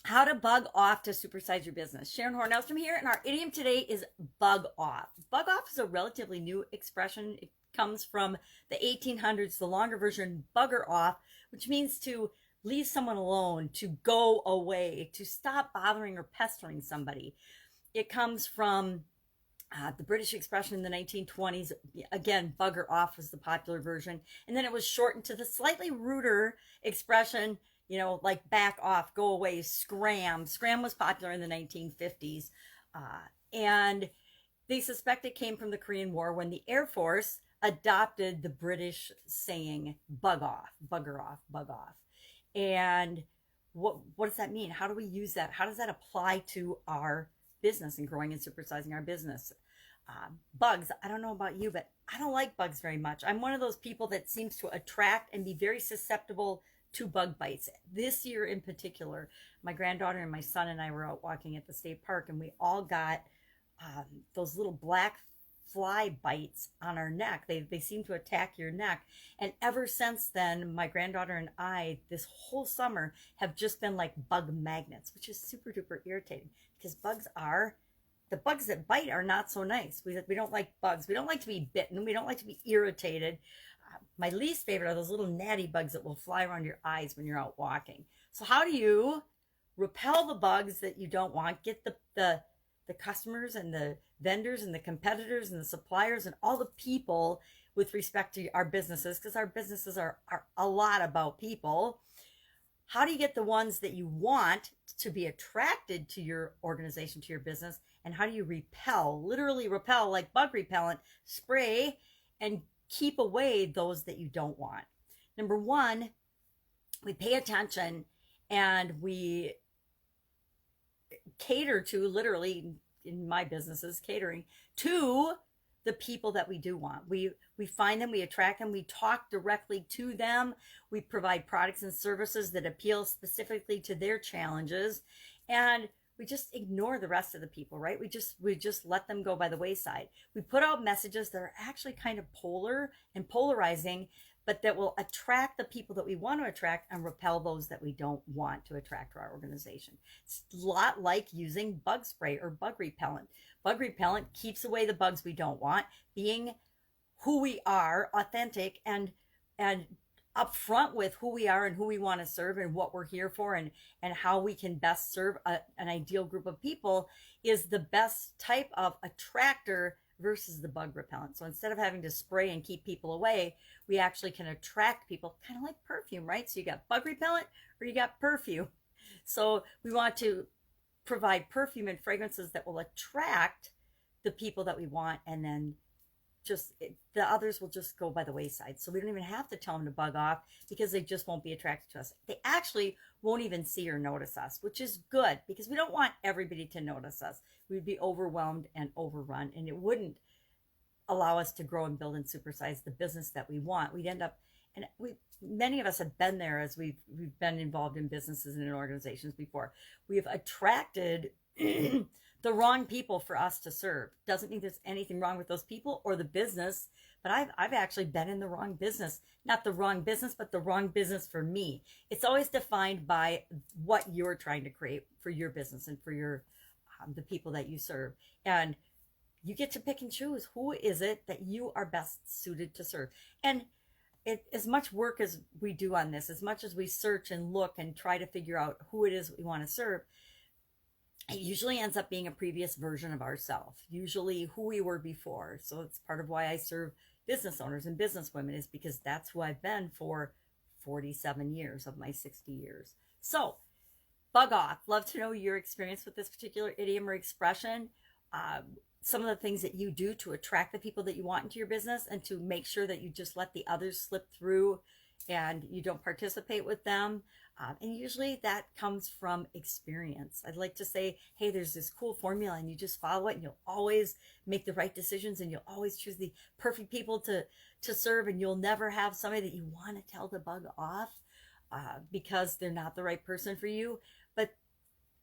How to bug off to supersize your business. Sharon Horne-Ellstrom here, and our idiom today is bug off. Bug off is a relatively new expression. It comes from the 1800s, the longer version, bugger off, which means to leave someone alone, to go away, to stop bothering or pestering somebody. It comes from the British expression in the 1920s. Again, bugger off was the popular version. And then it was shortened to the slightly ruder expression, like back off, go away, scram. Scram was popular in the 1950s. And they suspect it came from the Korean War when the Air Force adopted the British saying bug off, bugger off, bug off. And what does that mean? How do we use that? How does that apply to our business and growing and supersizing our business? Bugs, I don't know about you, but I don't like bugs very much. I'm one of those people that seems to attract and be very susceptible to bug bites. This year in particular, my granddaughter and my son and I were out walking at the state park, and we all got those little black fly bites on our neck. They seem to attack your neck. And ever since then, my granddaughter and I, this whole summer, have just been like bug magnets, which is super duper irritating because the bugs that bite are not so nice. We don't like bugs. We don't like to be bitten. We don't like to be irritated. My least favorite are those little natty bugs that will fly around your eyes when you're out walking. So how do you repel the bugs that you don't want? Get the customers and the vendors and the competitors and the suppliers and all the people with respect to our businesses, because our businesses are a lot about people. How do you get the ones that you want to be attracted to your organization, to your business? And how do you repel, literally repel, like bug repellent, spray and keep away those that you don't want? Number one, we pay attention and we cater to, literally in my businesses, catering to the people that we do want. We find them, we attract them, we talk directly to them, we provide products and services that appeal specifically to their challenges, and we just ignore the rest of the people, right? We just let them go by the wayside. We put out messages that are actually kind of polar and polarizing, but that will attract the people that we want to attract and repel those that we don't want to attract to our organization. It's a lot like using bug spray or bug repellent. Bug repellent keeps away the bugs we don't want, being who we are, authentic and upfront with who we are and who we want to serve and what we're here for, and how we can best serve an ideal group of people is the best type of attractor versus the bug repellent. So instead of having to spray and keep people away, we actually can attract people, kind of like perfume, right? So you got bug repellent or you got perfume. So we want to provide perfume and fragrances that will attract the people that we want, and then the others will just go by the wayside. So we don't even have to tell them to bug off because they just won't be attracted to us. They actually won't even see or notice us, which is good because we don't want everybody to notice us. We'd be overwhelmed and overrun, and it wouldn't allow us to grow and build and supersize the business that we want. We'd end up, and many of us have been there as we've been involved in businesses and in organizations before. We have attracted the wrong people for us to serve. Doesn't mean there's anything wrong with those people or the business, but I've actually been in the wrong business. Not the wrong business, but the wrong business for me. It's always defined by what you're trying to create for your business and for your the people that you serve. And you get to pick and choose who is it that you are best suited to serve. And as much work as we do on this, as much as we search and look and try to figure out who it is we want to serve, it usually ends up being a previous version of ourselves, usually who we were before. So it's part of why I serve business owners and business women, is because that's who I've been for 47 years of my 60 years. So bug off. Love to know your experience with this particular idiom or expression. Some of the things that you do to attract the people that you want into your business, and to make sure that you just let the others slip through and you don't participate with them. And usually that comes from experience. I'd like to say, hey, there's this cool formula and you just follow it and you'll always make the right decisions and you'll always choose the perfect people to serve, and you'll never have somebody that you want to tell to bug off because they're not the right person for you. But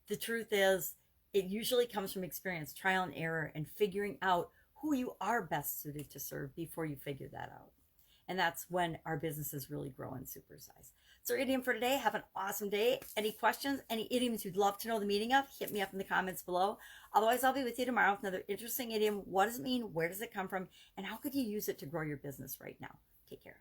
the truth is, it usually comes from experience, trial and error, and figuring out who you are best suited to serve before you figure that out. And that's when our businesses really grow in supersize. So our idiom for today, have an awesome day. Any questions, any idioms you'd love to know the meaning of, hit me up in the comments below. Otherwise, I'll be with you tomorrow with another interesting idiom. What does it mean? Where does it come from? And how could you use it to grow your business right now? Take care.